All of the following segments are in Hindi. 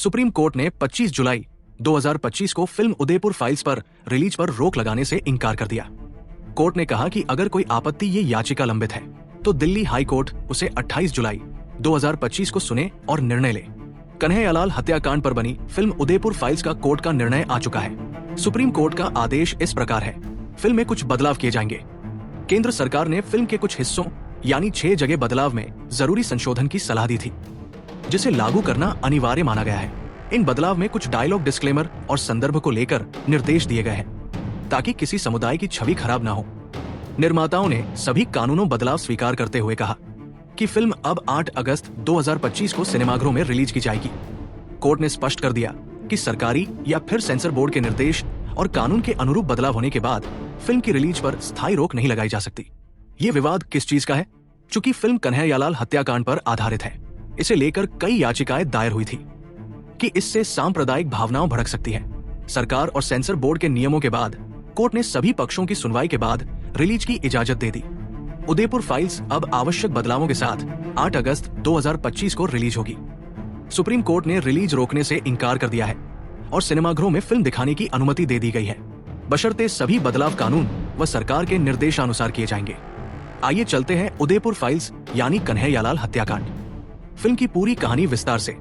सुप्रीम कोर्ट ने 25 जुलाई 2025 को फिल्म उदयपुर फाइल्स पर रिलीज पर रोक लगाने से इनकार कर दिया। कोर्ट ने कहा कि अगर कोई आपत्ति ये याचिका लंबित है तो दिल्ली हाई कोर्ट उसे 28 जुलाई 2025 को सुने और निर्णय ले। कन्हैयालाल हत्याकांड पर बनी फिल्म उदयपुर फाइल्स का कोर्ट का निर्णय आ चुका है। सुप्रीम कोर्ट का आदेश इस प्रकार है, फिल्म में कुछ बदलाव किए जाएंगे। केंद्र सरकार ने फिल्म के कुछ हिस्सों यानी 6 जगह बदलाव में जरूरी संशोधन की सलाह दी थी, जिसे लागू करना अनिवार्य माना गया है। इन बदलाव में कुछ डायलॉग डिस्क्लेमर और संदर्भ को लेकर निर्देश दिए गए हैं ताकि किसी समुदाय की छवि खराब ना हो। निर्माताओं ने सभी कानूनों बदलाव स्वीकार करते हुए कहा कि फिल्म अब 8 अगस्त 2025 को सिनेमाघरों में रिलीज की जाएगी। कोर्ट ने स्पष्ट कर दिया कि सरकारी या फिर सेंसर बोर्ड के निर्देश और कानून के अनुरूप बदलाव होने के बाद फिल्म की रिलीज पर स्थायी रोक नहीं लगाई जा सकती। ये विवाद किस चीज का है? चूंकि फिल्म कन्हैयालाल हत्याकांड पर आधारित है, इसे लेकर कई याचिकाएं दायर हुई थी कि इससे सांप्रदायिक भावनाओं भड़क सकती है। सरकार और सेंसर बोर्ड के नियमों के बाद कोर्ट ने सभी पक्षों की सुनवाई के बाद रिलीज की इजाजत दे दी। उदयपुर फाइल्स अब आवश्यक बदलावों के साथ 8 अगस्त 2025 को रिलीज होगी। सुप्रीम कोर्ट ने रिलीज रोकने से इनकार कर दिया है और सिनेमाघरों में फिल्म दिखाने की अनुमति दे दी गई है, बशर्ते सभी बदलाव कानून व सरकार के निर्देशानुसार किए जाएंगे। आइए चलते हैं उदयपुर फाइल्स यानी कन्हैयालाल हत्याकांड फिल्म की पूरी कहानी विस्तार से।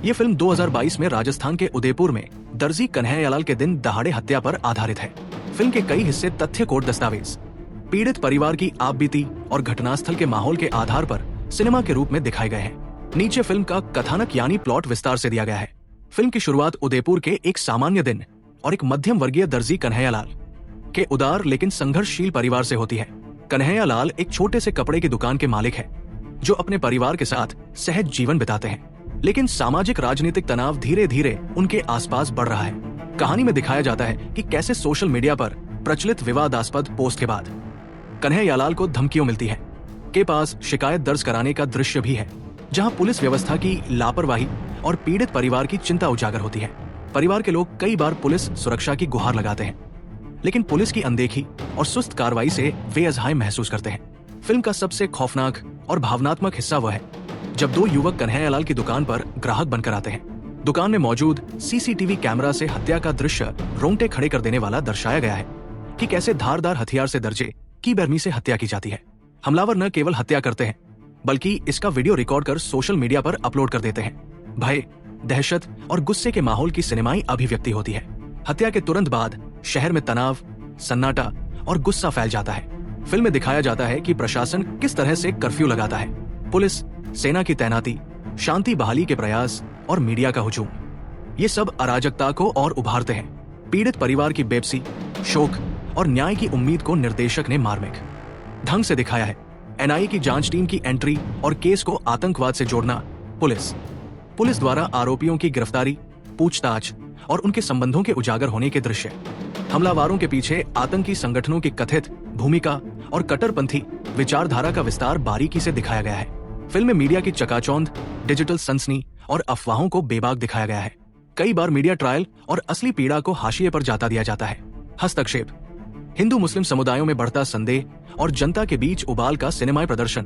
ये फिल्म 2022 में राजस्थान के उदयपुर में दर्जी कन्हैयालाल के दिन दहाड़े हत्या पर आधारित है। फिल्म के कई हिस्से तथ्य कोट दस्तावेज, पीड़ित परिवार की आपबीती और घटनास्थल के माहौल के आधार पर सिनेमा के रूप में दिखाए गए हैं। नीचे फिल्म का कथानक यानी प्लॉट विस्तार से दिया गया है। फिल्म की शुरुआत उदयपुर के एक सामान्य दिन और एक मध्यम वर्गीय दर्जी कन्हैयालाल के उदार लेकिन संघर्षशील परिवार से होती है। कन्हैयालाल एक छोटे से कपड़े की दुकान के मालिक है जो अपने परिवार के साथ सहज जीवन बिताते हैं, लेकिन सामाजिक राजनीतिक तनाव धीरे धीरे उनके आसपास बढ़ रहा है। कहानी में दिखाया जाता है कि कैसे सोशल मीडिया पर प्रचलित विवादास्पद पोस्ट के बाद कन्हैयालाल को धमकियों मिलती है। के पास शिकायत दर्ज कराने का दृश्य भी है, जहां पुलिस व्यवस्था की लापरवाही और पीड़ित परिवार की चिंता उजागर होती है। परिवार के लोग कई बार पुलिस सुरक्षा की गुहार लगाते हैं, लेकिन पुलिस की अनदेखी और सुस्त कार्रवाई से वे असहाय महसूस करते हैं। फिल्म का सबसे खौफनाक और भावनात्मक हिस्सा वह है जब 2 युवक कन्हैयालाल की दुकान पर ग्राहक बनकर आते हैं। दुकान में मौजूद सीसीटीवी कैमरा से हत्या का दृश्य रोंगटे खड़े कर देने वाला दर्शाया गया है कि कैसे धारदार हथियार से दर्जे की बेरहमी से हत्या की जाती है। हमलावर न केवल हत्या करते हैं बल्कि इसका वीडियो रिकॉर्ड कर सोशल मीडिया पर अपलोड कर देते हैं। भय, दहशत और गुस्से के माहौल की सिनेमाई अभिव्यक्ति होती है। हत्या के तुरंत बाद शहर में तनाव, सन्नाटा और गुस्सा फैल जाता है। फिल्म में दिखाया जाता है कि प्रशासन किस तरह से कर्फ्यू लगाता है। पुलिस, सेना की तैनाती, शांति बहाली के प्रयास और मीडिया का हुजूम, ये सब अराजकता को और उभारते हैं। पीड़ित परिवार की बेबसी, शोक और न्याय की उम्मीद को निर्देशक ने मार्मिक ढंग से दिखाया है। एनआईए की जांच टीम की एंट्री और केस को आतंकवाद से जोड़ना, पुलिस द्वारा आरोपियों की गिरफ्तारी, पूछताछ और उनके संबंधों के उजागर होने के दृश्य, हमलावरों के पीछे आतंकी संगठनों की कथित भूमिका और कट्टरपंथी विचारधारा का विस्तार बारीकी से दिखाया गया है। फिल्म में मीडिया की चकाचौंध, डिजिटल सनसनी और अफवाहों को बेबाक दिखाया गया है। कई बार मीडिया ट्रायल और असली पीड़ा को हाशिए पर जाता दिया जाता है। हस्तक्षेप, हिंदू मुस्लिम समुदायों में बढ़ता संदेह और जनता के बीच उबाल का सिनेमाई प्रदर्शन,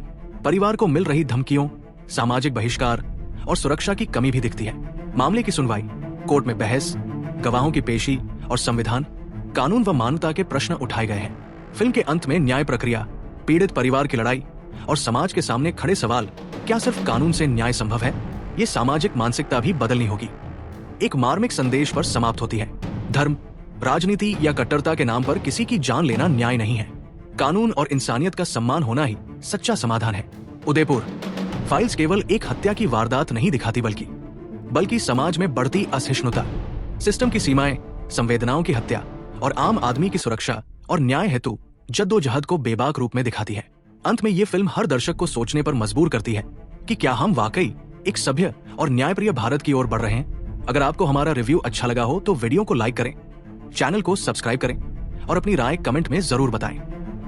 परिवार को मिल रही धमकियों, सामाजिक बहिष्कार और सुरक्षा की कमी भी दिखती है। मामले की सुनवाई, कोर्ट में बहस, गवाहों की पेशी और संविधान, कानून व मानवता के प्रश्न उठाए गए हैं। फिल्म के अंत में न्याय प्रक्रिया, पीड़ित परिवार की लड़ाई और समाज के सामने खड़े सवाल, क्या सिर्फ कानून से न्याय संभव है? ये सामाजिक मानसिकता भी बदलनी होगी। एक मार्मिक संदेश पर समाप्त होती है। धर्म, राजनीति या कट्टरता के नाम पर किसी की जान लेना न्याय नहीं है। कानून और इंसानियत का सम्मान होना ही सच्चा समाधान है। उदयपुर फाइल्स केवल एक हत्या की वारदात नहीं दिखाती बल्कि समाज में बढ़ती असहिष्णुता, सिस्टम की सीमाएं, संवेदनाओं की हत्या और आम आदमी की सुरक्षा और न्याय हेतु जद्दोजहद को बेबाक रूप में दिखाती है। अंत में ये फिल्म हर दर्शक को सोचने पर मजबूर करती है कि क्या हम वाकई एक सभ्य और न्यायप्रिय भारत की ओर बढ़ रहे हैं। अगर आपको हमारा रिव्यू अच्छा लगा हो तो वीडियो को लाइक करें, चैनल को सब्सक्राइब करें और अपनी राय कमेंट में जरूर बताएं।